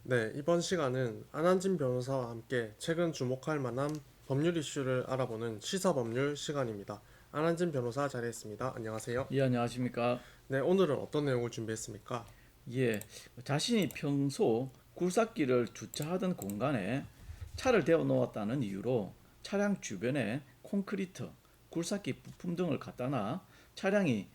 네, 이번 시간은 안한진 변호사와 함께 최근 주목할 만한 법률 이슈를 알아보는 시사법률 시간입니다. 안한진 변호사 자리했습니다. 안녕하세요. 예, 안녕하십니까. 네, 오늘은 어떤 내용을 준비했습니까? 예, 자신이 평소 굴삭기를 주차하던 공간에 차를 대어 놓았다는 이유로 차량 주변에 콘크리트, 굴삭기 부품 등을 갖다 놔 차량이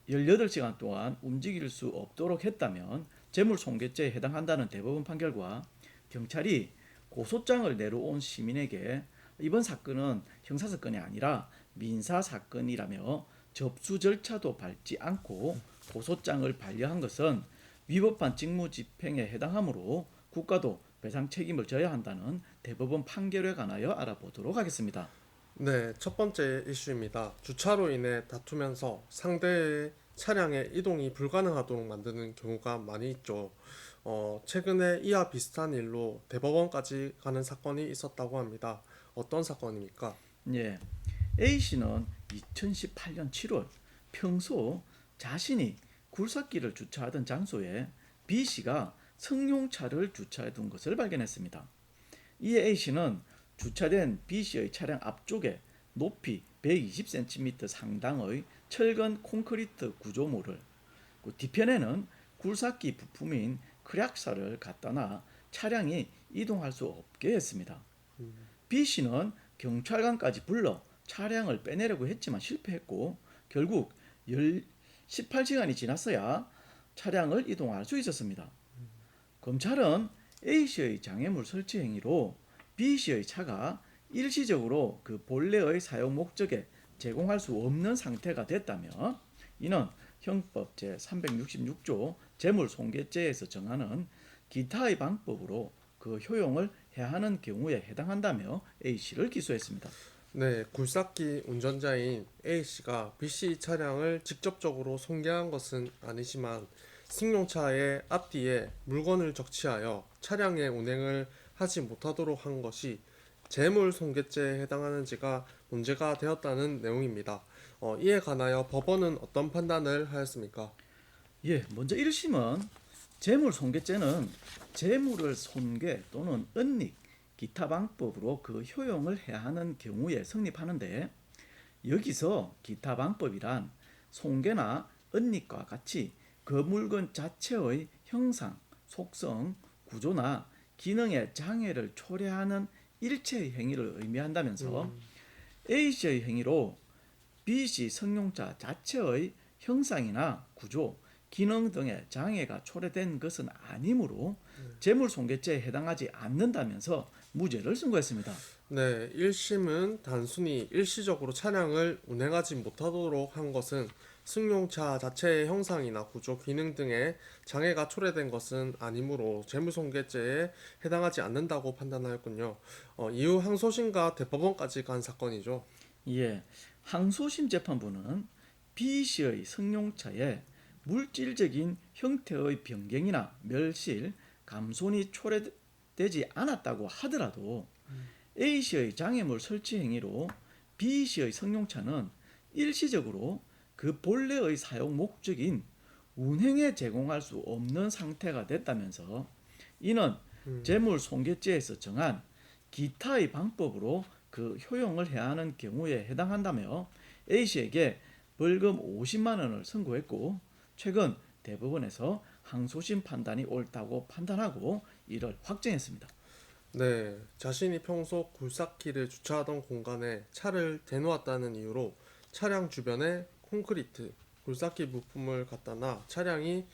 18시간 동안 움직일 수 없도록 했다면 재물손괴죄에 해당한다는 대법원 판결과 경찰이 고소장을 내려온 시민에게 이번 사건은 형사사건이 아니라 민사사건이라며 접수 절차도 밟지 않고 고소장을 반려한 것은 위법한 직무집행에 해당하므로 국가도 배상 책임을 져야 한다는 대법원 판결에 관하여 알아보도록 하겠습니다. 네, 첫 번째 이슈입니다. 주차로 인해 다투면서 상대의 차량의 이동이 불가능하도록 만드는 경우가 많이 있죠. 최근에 이와 비슷한 일로 대법원까지 가는 사건이 있었다고 합니다. 어떤 사건입니까? 예, A씨는 2018년 7월 평소 자신이 굴삭기를 주차하던 장소에 B씨가 승용차를 주차해 둔 것을 발견했습니다. 이에 A씨는 주차된 B씨의 차량 앞쪽에 높이 120cm 상당의 철근 콘크리트 구조물을, 그 뒤편에는 굴삭기 부품인 크랙사를 갖다 놔 차량이 이동할 수 없게 했습니다. B씨는 경찰관까지 불러 차량을 빼내려고 했지만 실패했고 결국 18시간이 지났어야 차량을 이동할 수 있었습니다. 검찰은 A씨의 장애물 설치 행위로 B씨의 차가 일시적으로 그 본래의 사용 목적에 제공할 수 없는 상태가 됐다며 이는 형법 제366조 재물손괴죄에서 정하는 기타의 방법으로 그 효용을 해하는 경우에 해당한다며 A씨를 기소했습니다. 네, 굴삭기 운전자인 A씨가 B씨 차량을 직접적으로 손괴한 것은 아니지만 승용차의 앞뒤에 물건을 적치하여 차량의 운행을 하지 못하도록 한 것이 재물손괴죄에 해당하는지가 문제가 되었다는 내용입니다. 이에 관하여 법원은 어떤 판단을 하였습니까? 예, 먼저 1심은 재물손괴죄는 재물을 손괴 또는 은닉, 기타 방법으로 그 효용을 해야 하는 경우에 성립하는데 여기서 기타 방법이란 손괴나 은닉과 같이 그 물건 자체의 형상, 속성, 구조나 기능의 장애를 초래하는 일체의 행위를 의미한다면서 A씨의 행위로 B씨 승용차 자체의 형상이나 구조, 기능 등의 장애가 초래된 것은 아니므로 재물손괴죄에 해당하지 않는다면서 무죄를 선고했습니다. 네, 1심은 단순히 일시적으로 차량을 운행하지 못하도록 한 것은 승용차 자체의 형상이나 구조, 기능 등의 장애가 초래된 것은 아니므로 재물손괴죄에 해당하지 않는다고 판단하였군요. 이후 항소심과 대법원까지 간 사건이죠. 예, 항소심 재판부는 B씨의 승용차에 물질적인 형태의 변경이나 멸실, 감손이 초래되지 않았다고 하더라도 A씨의 장애물 설치 행위로 B씨의 승용차는 일시적으로 그 본래의 사용 목적인 운행에 제공할 수 없는 상태가 됐다면서 이는 재물손괴죄에서 정한 기타의 방법으로 그 효용을 해야 하는 경우에 해당한다며 A씨에게 벌금 50만 원을 선고했고 최근 대법원에서 항소심 판단이 옳다고 판단하고 이를 확정했습니다. 네, 자신이 평소 굴삭기를 주차하던 공간에 차를 대놓았다는 이유로 차량 주변에 콘크리트, 굴삭기 부품을 갖다 놔 차량이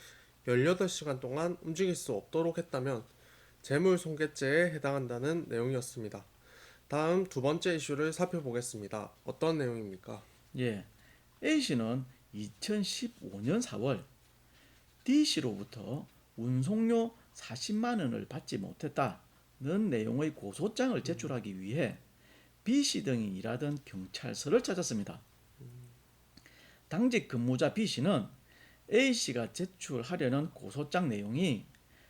18시간 동안 움직일 수 없도록 했다면 재물손괴죄에 해당한다는 내용이었습니다. 다음 두 번째 이슈를 살펴보겠습니다. 어떤 내용입니까? 예, A씨는 2015년 4월 D씨로부터 운송료 40만 원을 받지 못했다는 내용의 고소장을 제출하기 위해 B씨 등이 일하던 경찰서를 찾았습니다. 당직 근무자 B씨는 A씨가 제출하려는 고소장 내용이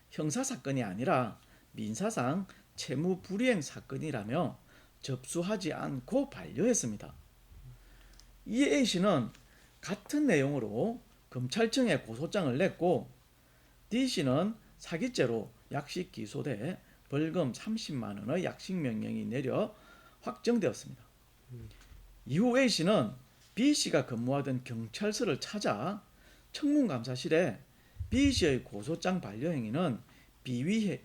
형사사건이 아니라 민사상 채무불이행 사건이라며 접수하지 않고 반려했습니다. 이에 A씨는 같은 내용으로 검찰청에 고소장을 냈고 D씨는 사기죄로 약식 기소돼 벌금 30만 원의 약식 명령이 내려 확정되었습니다. 이후 A씨는 B씨가 근무하던 경찰서를 찾아 청문감사실에 B씨의 고소장 반려 행위는 비위에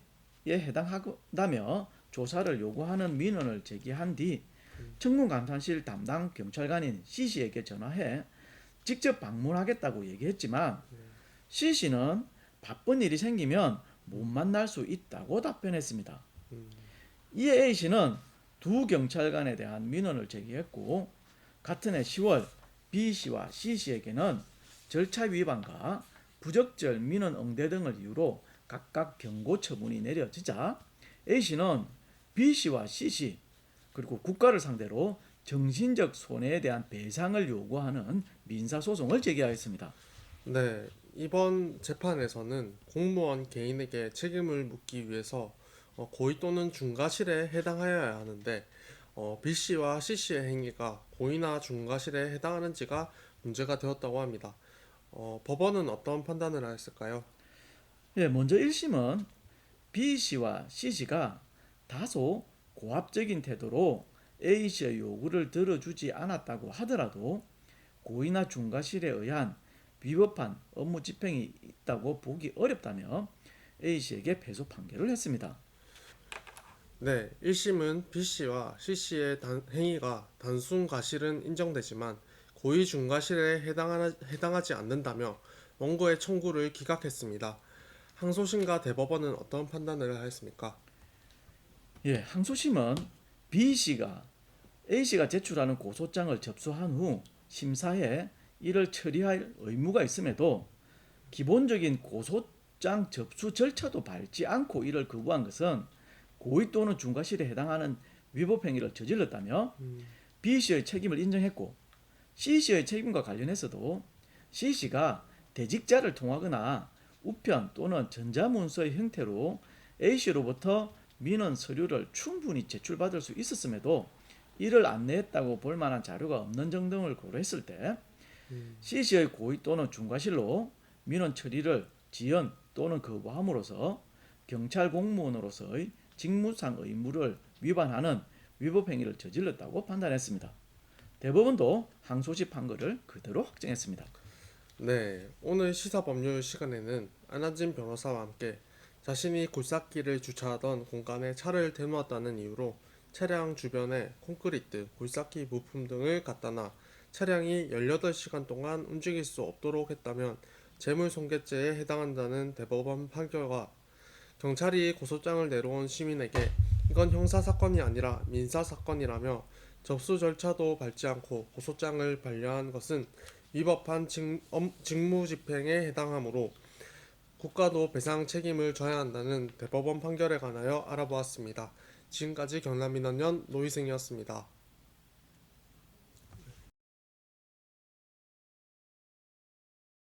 해당한다며 조사를 요구하는 민원을 제기한 뒤 청문감사실 담당 경찰관인 C씨에게 전화해 직접 방문하겠다고 얘기했지만 C씨는 바쁜 일이 생기면 못 만날 수 있다고 답변했습니다. 이에 A씨는 두 경찰관에 대한 민원을 제기했고 같은 해 10월 B씨와 C씨에게는 절차 위반과 부적절 민원 응대 등을 이유로 각각 경고 처분이 내려지자 A씨는 B씨와 C씨 그리고 국가를 상대로 정신적 손해에 대한 배상을 요구하는 민사소송을 제기하였습니다. 네, 이번 재판에서는 공무원 개인에게 책임을 묻기 위해서 고의 또는 중과실에 해당하여야 하는데 B씨와 C씨의 행위가 고의나 중과실에 해당하는지가 문제가 되었다고 합니다. 법원은 어떤 판단을 하였을까요? 예, 먼저 1심은 B씨와 C씨가 다소 고압적인 태도로 A씨의 요구를 들어주지 않았다고 하더라도 고의나 중과실에 의한 위법한 업무 집행이 있다고 보기 어렵다며 A씨에게 패소 판결을 했습니다. 네, 1심은 B씨와 C씨의 행위가 단순 과실은 인정되지만 고의 중과실에 해당하지 않는다며 원고의 청구를 기각했습니다. 항소심과 대법원은 어떤 판단을 하였습니까? 예, 항소심은 B씨가 A씨가 제출하는 고소장을 접수한 후 심사에 이를 처리할 의무가 있음에도 기본적인 고소장 접수 절차도 밟지 않고 이를 거부한 것은 고의 또는 중과실에 해당하는 위법 행위를 저질렀다며 B씨의 책임을 인정했고 C씨의 책임과 관련해서도 C씨가 대직자를 통하거나 우편 또는 전자문서의 형태로 A씨로부터 민원 서류를 충분히 제출받을 수 있었음에도 이를 안내했다고 볼 만한 자료가 없는 점 등을 고려했을 때 C씨의 고의 또는 중과실로 민원 처리를 지연 또는 거부함으로써 경찰 공무원으로서의 직무상 의무를 위반하는 위법 행위를 저질렀다고 판단했습니다. 대법원도 항소심 판결을 그대로 확정했습니다. 네, 오늘 시사법률 시간에는 안한진 변호사와 함께 자신이 굴삭기를 주차하던 공간에 차를 대놓았다는 이유로 차량 주변에 콘크리트, 굴삭기 부품 등을 갖다 놔 차량이 18시간 동안 움직일 수 없도록 했다면 재물손괴죄에 해당한다는 대법원 판결과 경찰이 고소장을 내려온 시민에게 이건 형사사건이 아니라 민사사건이라며 접수 절차도 밟지 않고 고소장을 반려한 것은 위법한 직무집행에 해당하므로 국가도 배상 책임을 져야 한다는 대법원 판결에 관하여 알아보았습니다. 지금까지 경남민원연 노희승이었습니다.